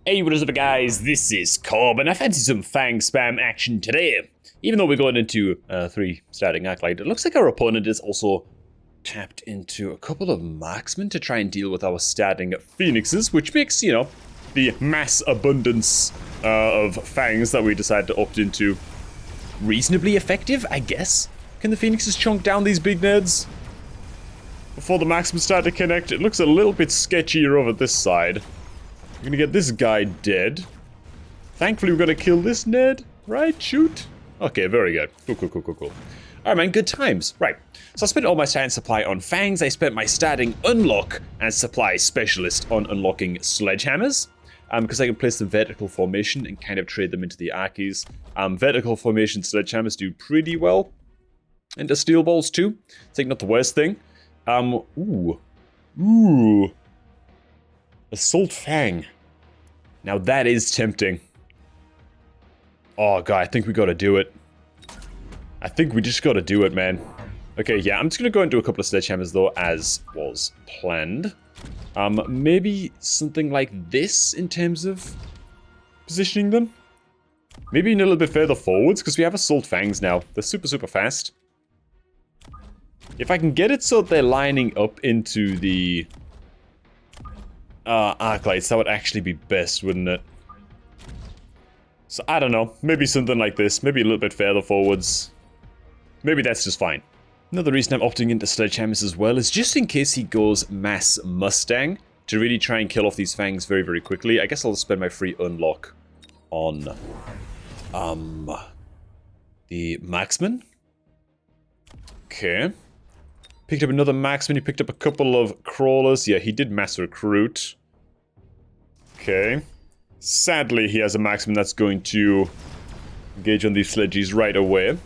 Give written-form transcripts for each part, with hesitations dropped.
Hey, what is up guys, this is Cobb, and I fancy some FANG spam action today. Even though we're going into 3 starting Acolyte, it looks like our opponent is also tapped into a couple of marksmen to try and deal with our starting Phoenixes, which makes, you know, the mass abundance of FANGs that we decide to opt into reasonably effective, I guess. Can the Phoenixes chunk down these big nerds before the marksmen start to connect? It looks a little bit sketchier over this side. We're gonna get this guy dead. Thankfully, we're gonna kill this Ned, right? Shoot. Okay, very good. Cool. Alright, man, good times. Right. So I spent all my starting supply on Fangs. I spent my starting unlock as supply specialist on unlocking sledgehammers. Because I can place them vertical formation and kind of trade them into the Archies. Vertical formation sledgehammers do pretty well. Into steel balls too. It's like not the worst thing. Ooh. Assault Fang. Now that is tempting. Oh god, I think we gotta do it. I think we just gotta do it, man. Okay, yeah, I'm just gonna go and do a couple of sledgehammers though, as was planned. Maybe something like this in terms of positioning them. Maybe a little bit further forwards, because we have Assault Fangs now. They're super fast. If I can get it so they're lining up into the Arclights, that would actually be best, wouldn't it? So, I don't know. Maybe something like this. Maybe a little bit further forwards. Maybe that's just fine. Another reason I'm opting into sledgehammers as well is just in case he goes mass Mustang to really try and kill off these Fangs very quickly. I guess I'll spend my free unlock on the Marksman. Okay. Picked up another Marksman, he picked up a couple of Crawlers. Yeah, he did mass recruit. Okay. Sadly, he has a Marksman that's going to engage on these Sledgies right away.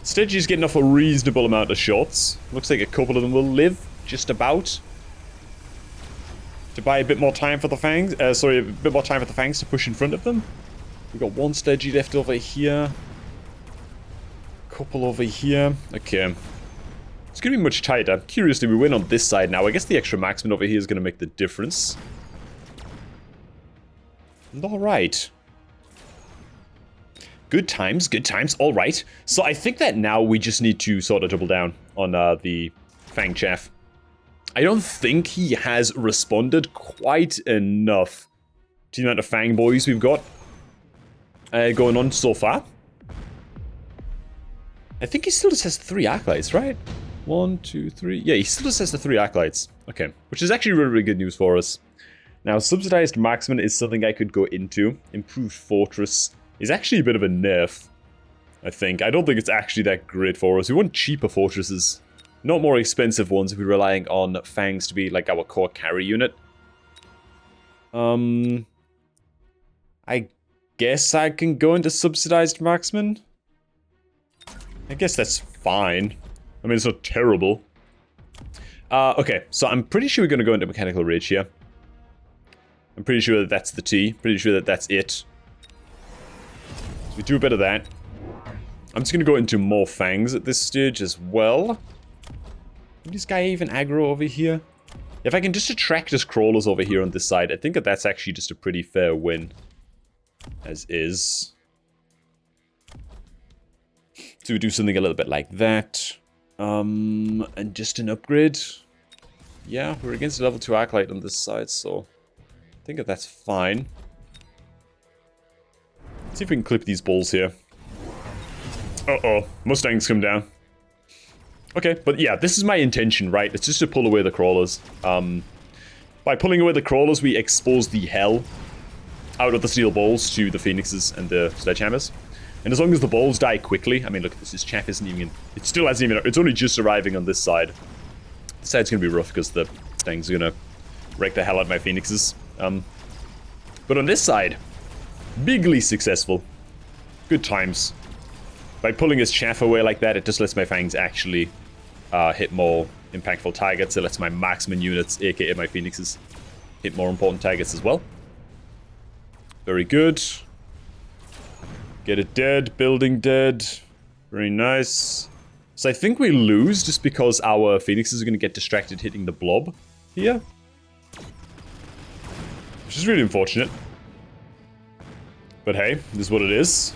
Sledgies getting off a reasonable amount of shots. Looks like a couple of them will live, just about. To buy a bit more time for the Fangs. Sorry, a bit more time for the Fangs to push in front of them. We've got one Sledgie left over here. Couple over here. Okay. It's going to be much tighter. Curiously, we win on this side now. I guess the extra marksman over here is going to make the difference. Alright. Good times. Alright. So I think that now we just need to sort of double down on the Fang Chaff. I don't think he has responded quite enough to the amount of Fang boys we've got going on so far. I think he still just has 3 Arclights, right? 1, 2, 3. Yeah, he still just has the 3 Acolytes. Okay, which is actually really good news for us. Now, subsidized marksman is something I could go into. Improved fortress is actually a bit of a nerf, I think. I don't think it's actually that great for us. We want cheaper fortresses, not more expensive ones if we're relying on Fangs to be like our core carry unit. I guess I can go into subsidized marksman. I guess that's fine. I mean, it's not terrible. Okay, so I'm pretty sure we're going to go into Mechanical Rage here. I'm pretty sure that that's the T. Pretty sure that that's it. So we do a bit of that. I'm just going to go into more Fangs at this stage as well. Is this guy even aggro over here? If I can just attract his Crawlers over here on this side, I think that that's actually just a pretty fair win. As is. So we do something a little bit like that. And just an upgrade. Yeah, we're against a level 2 Acolyte on this side, so I think that's fine. Let's see if we can clip these balls here. Uh-oh, Mustangs come down. Okay, but yeah, this is my intention, right? It's just to pull away the Crawlers. By pulling away the Crawlers, we expose the hell out of the steel balls to the Phoenixes and the sledgehammers. And as long as the balls die quickly, I mean, look, this chaff isn't even, it still hasn't even, it's only just arriving on this side. This side's going to be rough because the Stangs are going to wreck the hell out of my Phoenixes. But on this side, bigly successful. Good times. By pulling his chaff away like that, it just lets my Fangs actually hit more impactful targets. It lets my marksman units, aka my Phoenixes, hit more important targets as well. Very good. Get it dead, building dead. Very nice. So I think we lose just because our Phoenixes are going to get distracted hitting the blob here. Which is really unfortunate. But hey, this is what it is.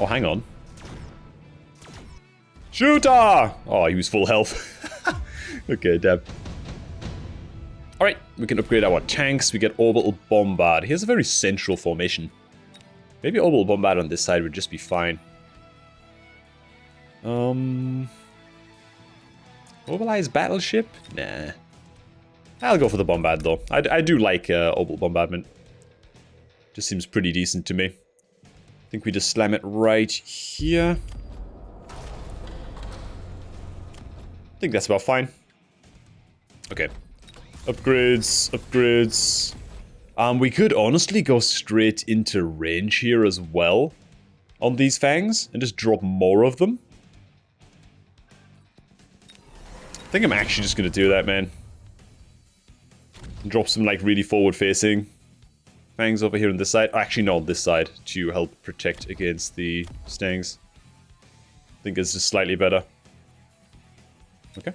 Oh, hang on. Shooter! Oh, he was full health. Okay, damn. Alright, we can upgrade our tanks. We get Orbital Bombard. He has a very central formation. Maybe Orbital Bombard on this side would just be fine. Mobilized Battleship? Nah. I'll go for the Bombard, though. I do like Orbital Bombardment. Just seems pretty decent to me. I think we just slam it right here. I think that's about fine. Okay. Upgrades, upgrades. We could honestly go straight into range here as well on these fangs and just drop more of them. I think I'm actually just going to do that, man. Drop some, like, really forward-facing fangs over here on this side. Actually, no, on this side to help protect against the stangs. I think it's just slightly better. Okay.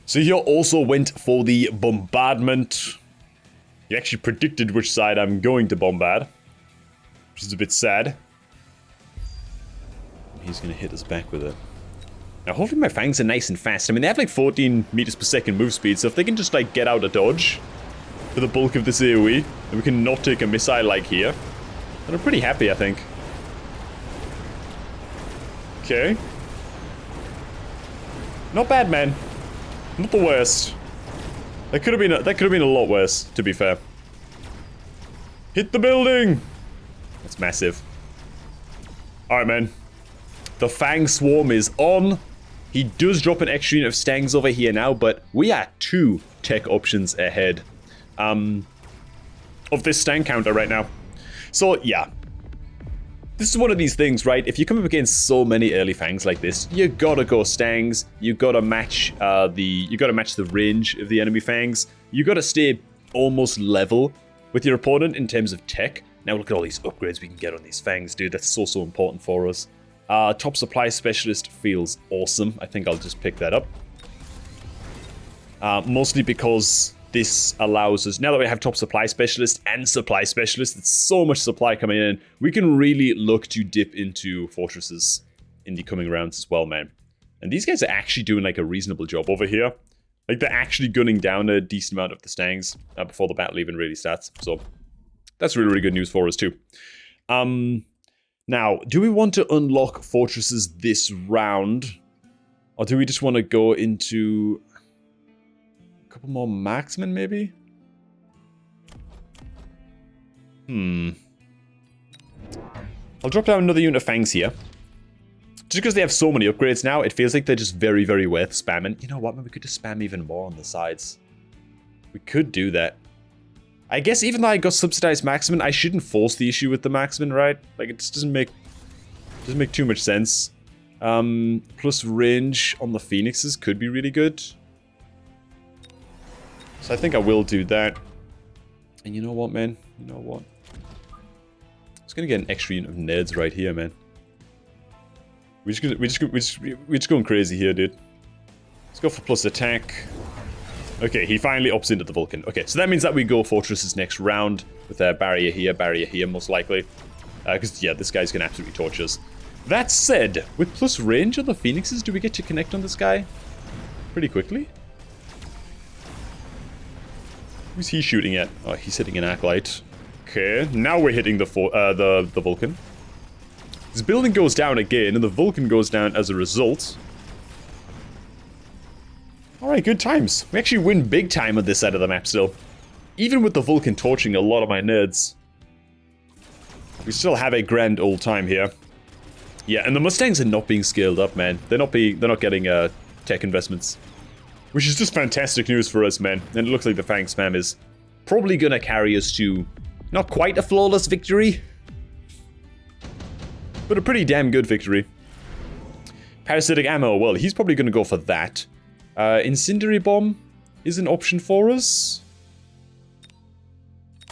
So he also went for the bombardment. He actually predicted which side I'm going to bombard, which is a bit sad. He's going to hit us back with it. Now, hopefully my fangs are nice and fast. I mean, they have like 14 meters per second move speed, so if they can just like get out of dodge for the bulk of this AoE, and we can not take a missile like here, then I'm pretty happy, I think. Okay. Not bad, man. Not the worst. That could have been a lot worse, to be fair. Hit the building! That's massive. Alright, man. The Fang Swarm is on. He does drop an extra unit of stangs over here now, but we are 2 tech options ahead of this stang counter right now. So, yeah. This is one of these things, right? If you come up against so many early fangs like this, you gotta go stangs. You gotta match the range of the enemy fangs. You gotta stay almost level with your opponent in terms of tech. Now look at all these upgrades we can get on these fangs, dude. That's so important for us. Top supply specialist feels awesome. I think I'll just pick that up. Mostly because this allows us, now that we have top supply specialist and supply specialist, it's so much supply coming in, we can really look to dip into fortresses in the coming rounds as well, man. And these guys are actually doing like a reasonable job over here. Like they're actually gunning down a decent amount of the stangs before the battle even really starts. So that's really, really good news for us too. Now, do we want to unlock fortresses this round? Or do we just want to go into a couple more marksmen, maybe? I'll drop down another unit of fangs here. Just because they have so many upgrades now, it feels like they're just very, very worth spamming. You know what, man, we could just spam even more on the sides. We could do that. I guess even though I got subsidized marksman, I shouldn't force the issue with the marksman, right? Like, it just doesn't make too much sense. Plus range on the phoenixes could be really good. So I think I will do that. And you know what, man? You know what? I'm just gonna get an extra unit of nerds right here, man. We're just going crazy here, dude. Let's go for plus attack. Okay, he finally opts into the Vulcan. Okay, so that means that we go fortresses next round with a barrier here, most likely. Because, yeah, this guy's going to absolutely torch us. That said, with plus range on the phoenixes, do we get to connect on this guy pretty quickly? Who's he shooting at? Oh, he's hitting an Arclight. Okay, now we're hitting the Vulcan. This building goes down again, and the Vulcan goes down as a result. Alright, good times. We actually win big time on this side of the map still. Even with the Vulcan torching a lot of my nerds. We still have a grand old time here. Yeah, and the Mustangs are not being scaled up, man. They're not getting tech investments. Which is just fantastic news for us, man. And it looks like the Fang spam is probably gonna carry us to not quite a flawless victory, but a pretty damn good victory. Parasitic ammo, well, he's probably gonna go for that. Incendiary bomb is an option for us.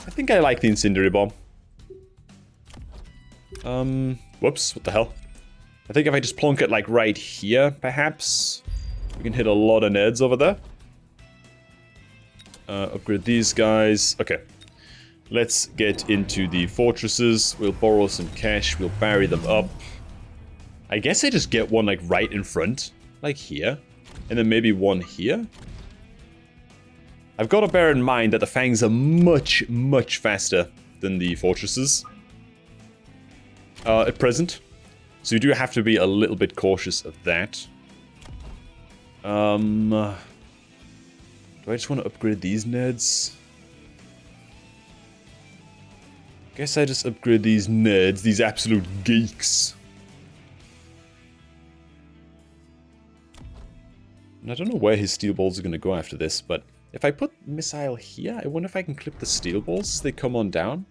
I think I like the incendiary bomb. Whoops, what the hell? I think if I just plonk it like right here, perhaps, we can hit a lot of nerds over there. Upgrade these guys. Okay. Let's get into the fortresses. We'll borrow some cash. We'll bury them up. I guess I just get one, like, right in front. Like here. And then maybe one here. I've got to bear in mind that the fangs are much, much faster than the fortresses. At present. So you do have to be a little bit cautious of that. Do I just want to upgrade these nerds? Guess I just upgrade these nerds, these absolute geeks. And I don't know where his steel balls are going to go after this, but if I put missile here, I wonder if I can clip the steel balls as they come on down.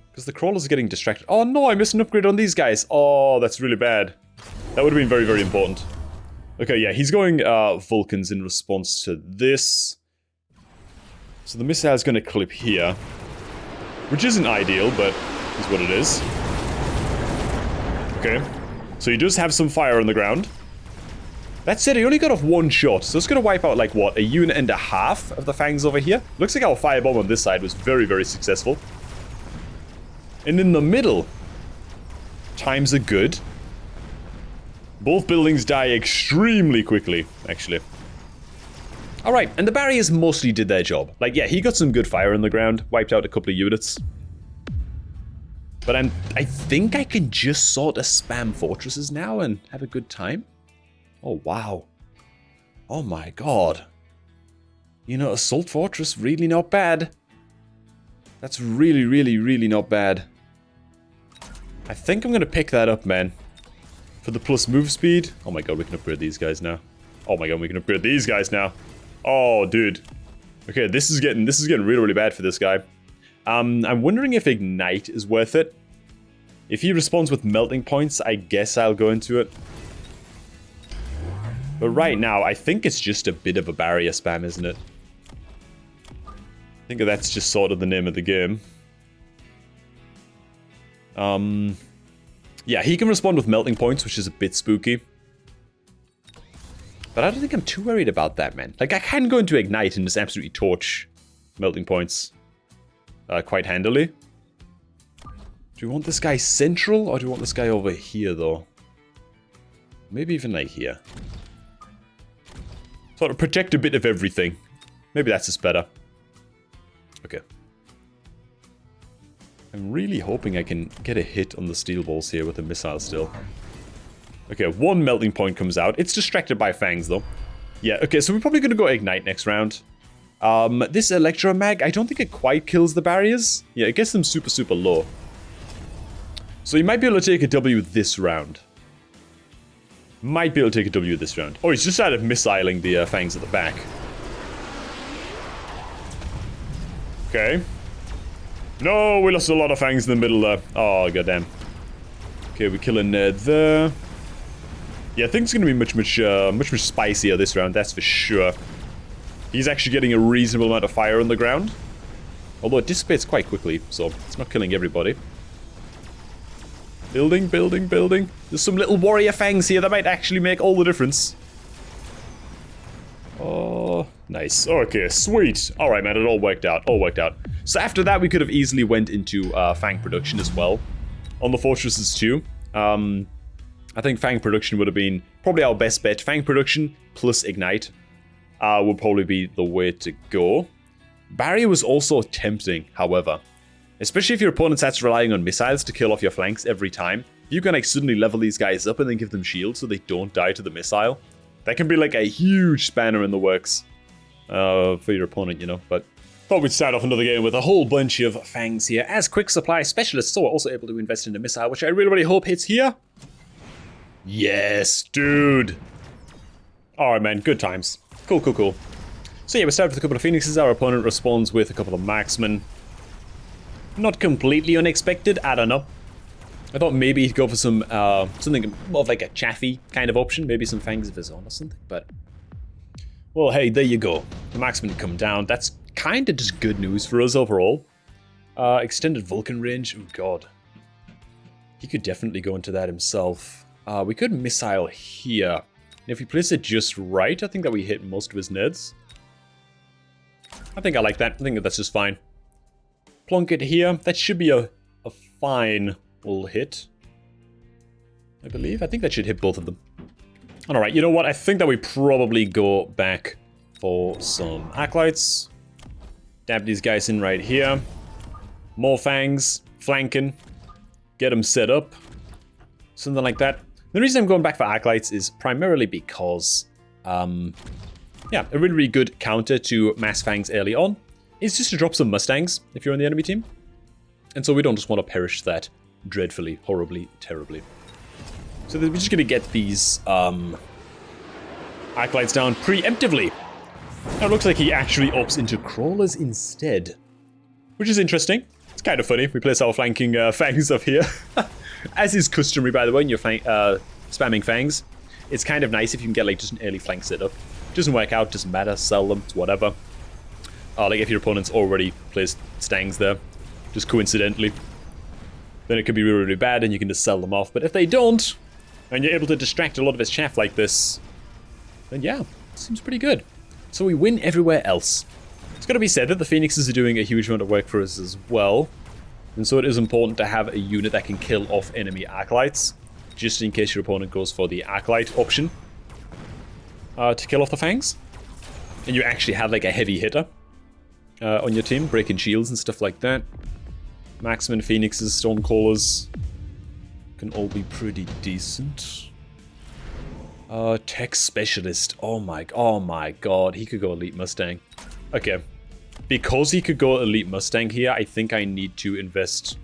Because the crawlers are getting distracted. Oh no, I missed an upgrade on these guys. Oh, that's really bad. That would have been very, very important. Okay, yeah, he's going Vulcans in response to this. So the missile is going to clip here. Which isn't ideal, but is what it is. Okay. So he does have some fire on the ground. That said, he only got off one shot. So it's going to wipe out, like, what, a unit and a half of the fangs over here? Looks like our firebomb on this side was very, very successful. And in the middle, times are good. Both buildings die extremely quickly, actually. Alright, and the barriers mostly did their job. Like, yeah, he got some good fire in the ground, wiped out a couple of units. But I think I can just sort of spam fortresses now and have a good time. Oh, wow. Oh my god. You know, Assault Fortress, really not bad. That's really, really, really not bad. I think I'm going to pick that up, man. For the plus move speed. Oh my god, we can upgrade these guys now. Oh my god, we can upgrade these guys now. Oh, dude. Okay, this is getting really, really bad for this guy. I'm wondering if Ignite is worth it. If he responds with melting points, I guess I'll go into it. But right now, I think it's just a bit of a barrier spam, isn't it? I think that's just sort of the name of the game. Yeah, he can respond with melting points, which is a bit spooky. But I don't think I'm too worried about that, man. Like, I can go into Ignite and just absolutely torch melting points quite handily. Do we want this guy central, or do we want this guy over here, though? Maybe even, like, here. Sort of protect a bit of everything. Maybe that's just better. Okay. I'm really hoping I can get a hit on the steel balls here with a missile still. Okay, one melting point comes out. It's distracted by fangs, though. Yeah, okay, so we're probably going to go Ignite next round. This Electromag, I don't think it quite kills the barriers. Yeah, it gets them super, super low. So you might be able to take a W this round. Might be able to take a W this round. Oh, he's just out of missiling the fangs at the back. Okay. No, we lost a lot of fangs in the middle there. Oh, goddamn. Okay, we kill a nerd there. Yeah, I think it's going to be much spicier this round, that's for sure. He's actually getting a reasonable amount of fire on the ground. Although it dissipates quite quickly, so it's not killing everybody. Building, building, building. There's some little warrior fangs here that might actually make all the difference. Oh, nice. Okay, sweet. Alright, man, it all worked out. All worked out. So after that, we could have easily went into Fang production as well. On the fortresses too. I think Fang production would have been probably our best bet. Fang production plus Ignite would probably be the way to go. Barrier was also tempting, however. Especially if your opponent starts relying on missiles to kill off your flanks every time. You can like suddenly level these guys up and then give them shields so they don't die to the missile. That can be like a huge spanner in the works for your opponent, you know. But thought we'd start off another game with a whole bunch of fangs here as quick supply specialists, so we're also able to invest in a missile, which I really, really hope hits here. Yes, dude. Alright, man, good times. Cool, cool, cool. So yeah, we start with a couple of phoenixes. Our opponent responds with a couple of marksmen. Not completely unexpected, I don't know. I thought maybe he'd go for some, something more of like a chaffy kind of option. Maybe some fangs of his own or something, but... Well, hey, there you go. The marksmen come down. That's kind of just good news for us overall. Extended Vulcan range, oh god. He could definitely go into that himself. We could missile here. And if we place it just right, I think that we hit most of his nerds. I think I like that. I think that's just fine. Plonk it here. That should be a fine little hit, I believe. I think that should hit both of them. Alright, you know what? I think that we probably go back for some Acolytes. Dab these guys in right here. More fangs. Flanking. Get them set up. Something like that. The reason I'm going back for Acolytes is primarily because, yeah, a really good counter to mass fangs early on is just to drop some Mustangs if you're on the enemy team. And so we don't just want to perish that dreadfully, horribly, terribly. So we're just going to get these Acolytes down preemptively. Now it looks like he actually opts into Crawlers instead, which is interesting. It's kind of funny. We place our flanking fangs up here. As is customary, by the way, when you're spamming fangs. It's kind of nice if you can get like just an early flank setup. Doesn't work out, doesn't matter, sell them, it's whatever. Like if your opponent's already placed stangs there, just coincidentally, then it could be really, really bad and you can just sell them off. But if they don't, and you're able to distract a lot of his chaff like this, then yeah, seems pretty good. So we win everywhere else. It's got to be said that the Phoenixes are doing a huge amount of work for us as well. And so it is important to have a unit that can kill off enemy Acolytes, just in case your opponent goes for the Acolyte option to kill off the Fangs. And you actually have like a heavy hitter on your team, breaking shields and stuff like that. Marksmen, Phoenixes, Stormcallers can all be pretty decent. Tech Specialist, oh my god, he could go Elite Mustang. Okay, because he could go Elite Mustang here, I think I need to invest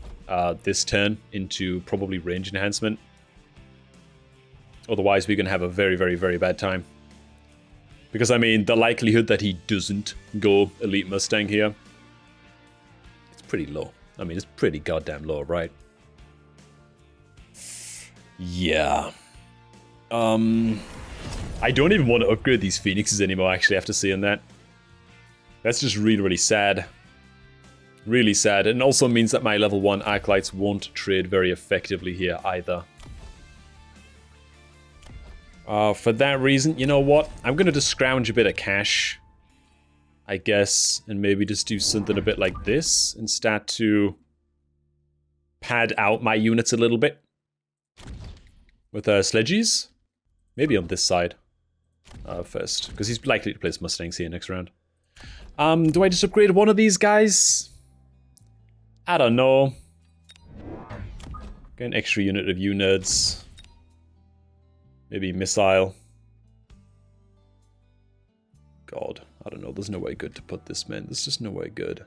this turn into probably range enhancement. Otherwise we're going to have a very, very, very bad time. Because I mean, the likelihood that he doesn't go Elite Mustang here, it's pretty low. I mean, it's pretty goddamn low, right? Yeah. I don't even want to upgrade these Phoenixes anymore, actually, after seeing that. That's just really, really sad. Really sad. And also means that my level 1 Acolytes won't trade very effectively here either. For that reason, you know what? I'm going to just scrounge a bit of cash, I guess, and maybe just do something a bit like this and start to pad out my units a little bit with sledges. Maybe on this side first, because he's likely to place Mustangs here next round. Do I just upgrade one of these guys? I don't know. Get an extra unit of U-nerds. Maybe missile. God, I don't know. There's no way good to put this, man. There's just no way good.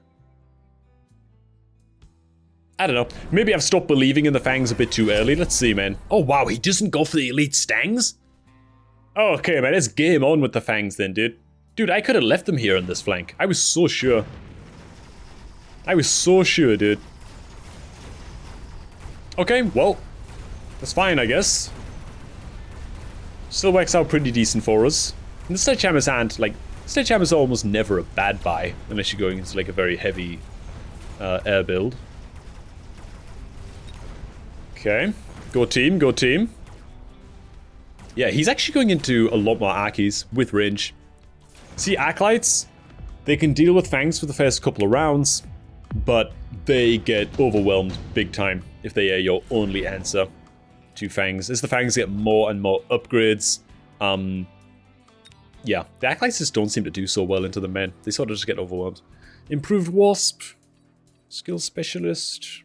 I don't know. Maybe I've stopped believing in the Fangs a bit too early. Let's see, man. Oh, wow. He doesn't go for the Elite Stangs? Oh, okay, man. It's game on with the Fangs then, dude. Dude, I could have left them here on this flank. I was so sure. I was so sure, dude. Okay, well. That's fine, I guess. Still works out pretty decent for us. And the sledgehammers aren't, like, sledgehammers are almost never a bad buy, unless you're going into, like, a very heavy air build. Okay. Go team, go team. Yeah, he's actually going into a lot more Archies with range. See, Acolytes, they can deal with Fangs for the first couple of rounds, but they get overwhelmed big time if they are your only answer to Fangs. As the Fangs get more and more upgrades, yeah, the Acolytes just don't seem to do so well into the men. They sort of just get overwhelmed. Improved Wasp, Skill Specialist.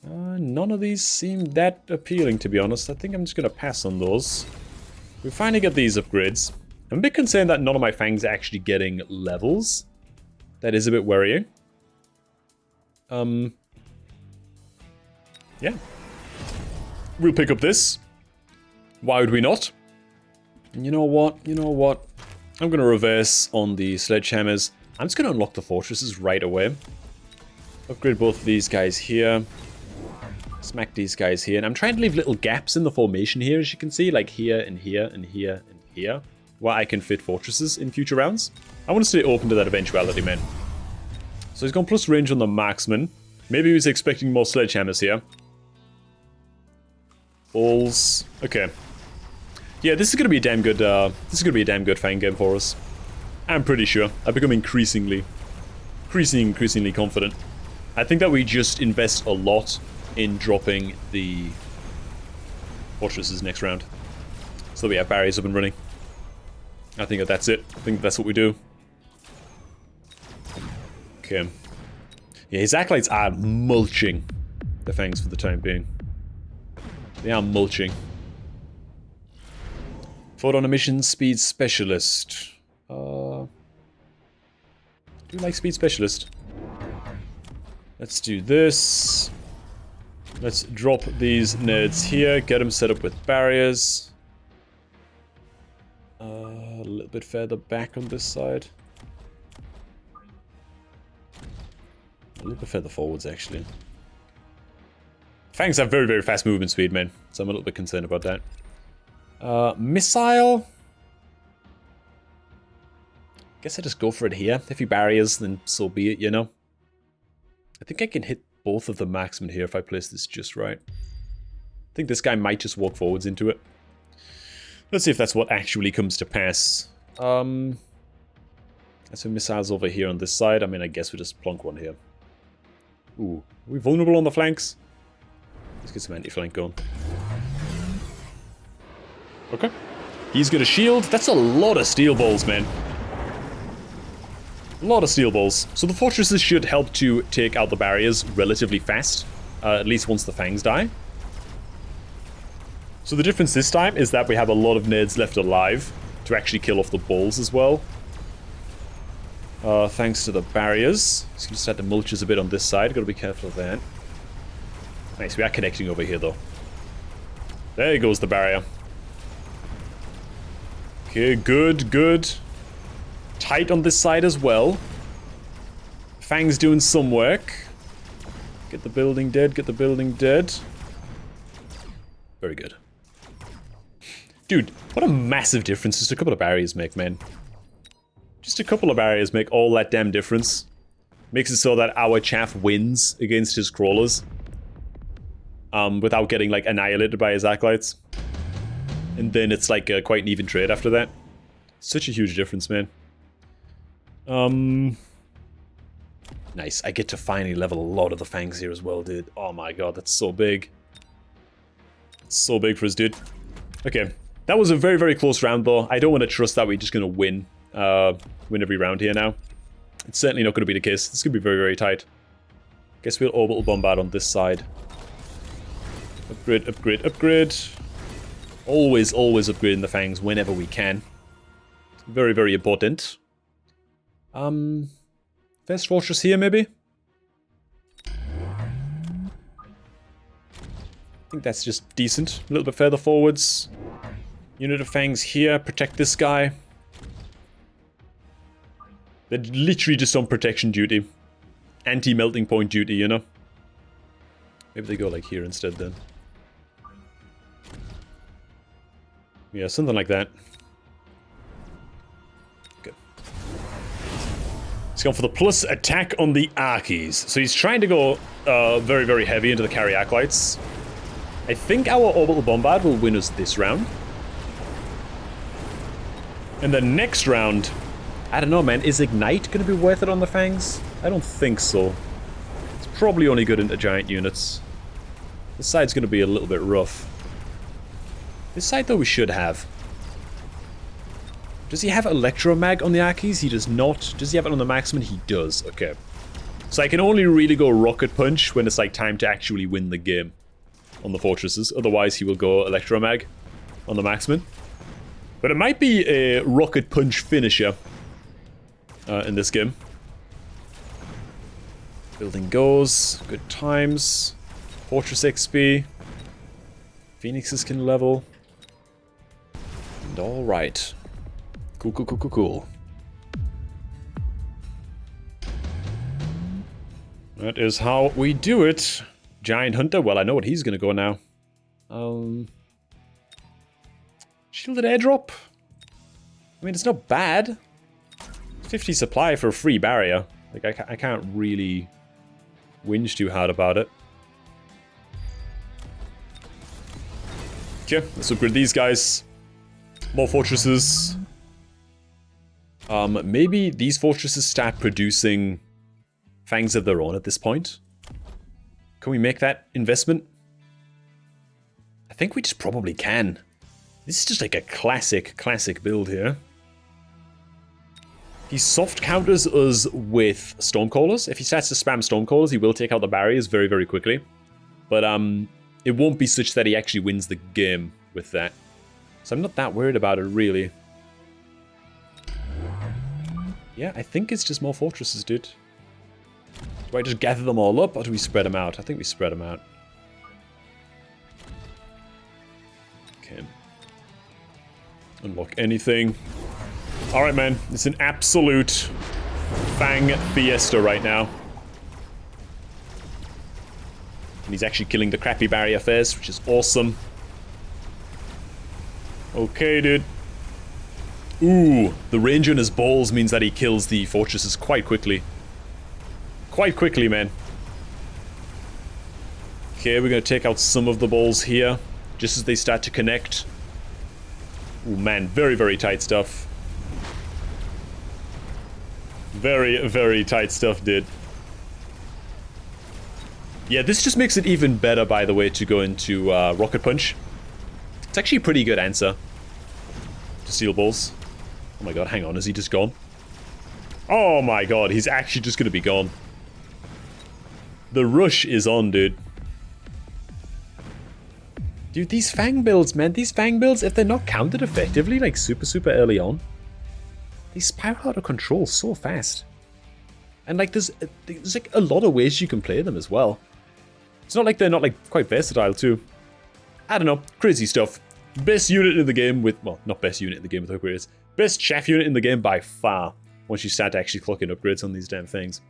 None of these seem that appealing, to be honest. I think I'm just going to pass on those. We finally get these upgrades. I'm a bit concerned that none of my Fangs are actually getting levels. That is a bit worrying. Yeah. We'll pick up this. Why would we not? And you know what? You know what? I'm going to reverse on the sledgehammers. I'm just going to unlock the fortresses right away. Upgrade both of these guys here. Smack these guys here. And I'm trying to leave little gaps in the formation here, as you can see. Like here, and here, and here, and here. Where I can fit fortresses in future rounds. I want to stay open to that eventuality, man. So he's gone plus range on the marksman. Maybe he was expecting more sledgehammers here. Balls. Okay. Yeah, this is gonna be a damn good. Fang game for us. I'm pretty sure. I've become increasingly increasingly confident. I think that we just invest a lot in dropping the fortresses next round, so that we have barriers up and running. I think that's it. I think that's what we do. Okay. Yeah, his acolytes are mulching the fangs for the time being. They are mulching. Fought on a mission, speed specialist. Do you like speed specialist? Let's do this. Let's drop these nerds here, get them set up with barriers. A little bit further back on this side. A little bit further forwards, actually. Fangs have very, very fast movement speed, man. So I'm a little bit concerned about that. Missile? Guess I just go for it here. If he barriers, then so be it, you know? I think I can hit both of the marksmen here if I place this just right. I think this guy might just walk forwards into it. Let's see if that's what actually comes to pass. There's some missiles over here on this side. I mean, I guess we just plonk one here. Ooh, are we vulnerable on the flanks? Let's get some anti-flank going. Okay. He's got a shield. That's a lot of steel balls, man. A lot of steel balls. So the fortresses should help to take out the barriers relatively fast. At least once the fangs die. So the difference this time is that we have a lot of nerds left alive to actually kill off the balls as well. Thanks to the barriers. Just gonna set the mulches a bit on this side. Gotta be careful of that. Nice, we are connecting over here though. There goes the barrier. Okay, good, good. Tight on this side as well. Fang's doing some work. Get the building dead, get the building dead. Very good. Dude, what a massive difference just a couple of barriers make, man. Just a couple of barriers make all that damn difference. Makes it so that our chaff wins against his crawlers. Without getting, like, annihilated by his acolytes. And then it's, like, quite an even trade after that. Such a huge difference, man. Nice. I get to finally level a lot of the fangs here as well, dude. Oh my god, that's so big. It's so big for us, dude. Okay. That was a very, very close round, though. I don't want to trust that we're just going to win every round here now. It's certainly not going to be the case. This could be very, very tight. Guess we'll orbital bombard on this side. Upgrade, upgrade, upgrade. Always, always upgrading the fangs whenever we can. Very, very important. First fortress here, maybe? I think that's just decent. A little bit further forwards. Unit of fangs here. Protect this guy. They're literally just on protection duty. Anti-melting point duty, you know? Maybe they go like here instead then. Yeah, something like that. Good. He's gone for the plus attack on the Archies. So he's trying to go very, very heavy into the carry acolytes. I think our orbital bombard will win us this round. And the next round, I don't know, man. Is Ignite going to be worth it on the fangs? I don't think so. It's probably only good into giant units. This side's going to be a little bit rough. This side, though, we should have. Does he have Electromag on the Archies? He does not. Does he have it on the Marksman? He does. Okay. So I can only really go Rocket Punch when it's like time to actually win the game on the fortresses. Otherwise, he will go Electromag on the Marksman. But it might be a Rocket Punch finisher in this game. Building goes. Good times. Fortress XP. Phoenixes can level. And alright. Cool, cool, cool, cool, cool. That is how we do it. Giant Hunter, well, I know what he's gonna go now. Shielded airdrop? I mean, it's not bad. 50 supply for a free barrier. Like, I can't really whinge too hard about it. Okay, let's upgrade these guys. More fortresses. Maybe these fortresses start producing fangs of their own at this point. Can we make that investment? I think we just probably can. This is just like a classic build here. He soft counters us with Stormcallers. If he starts to spam Stormcallers, he will take out the barriers very, very quickly. But it won't be such that he actually wins the game with that. So I'm not that worried about it, really. Yeah, I think it's just more fortresses, dude. Do I just gather them all up, or do we spread them out? I think we spread them out. Okay. Unlock anything. Alright, man. It's an absolute Fang fiesta right now. And he's actually killing the crappy barrier first, which is awesome. Okay, dude. Ooh, the range on his balls means that he kills the fortresses quite quickly. Quite quickly, man. Okay, we're gonna take out some of the balls here, just as they start to connect. Ooh, man, very, very tight stuff. Very, very tight stuff, dude. Yeah, this just makes it even better, by the way, to go into Rocket Punch. It's actually a pretty good answer to Steel Balls. Oh my god, hang on, is he just gone? Oh my god, he's actually just gonna be gone. The rush is on, dude. Dude, these Fang builds, man, these Fang builds, if they're not countered effectively, like super early on, they spiral out of control so fast. And like, there's like a lot of ways you can play them as well. It's not like they're not like quite versatile too. I don't know, crazy stuff. Best unit in the game with, well, not best unit in the game with upgrades. Best chaff unit in the game by far, once you start to actually clock in upgrades on these damn things.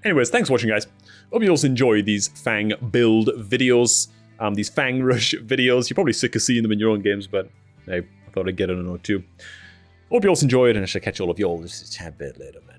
Anyways, thanks for watching, guys. Hope you also enjoy these Fang build videos, these Fang rush videos. You're probably sick of seeing them in your own games, but hey, I thought I'd get it on a note too. Hope you also enjoyed, and I shall catch all of you all just a tad bit later, man.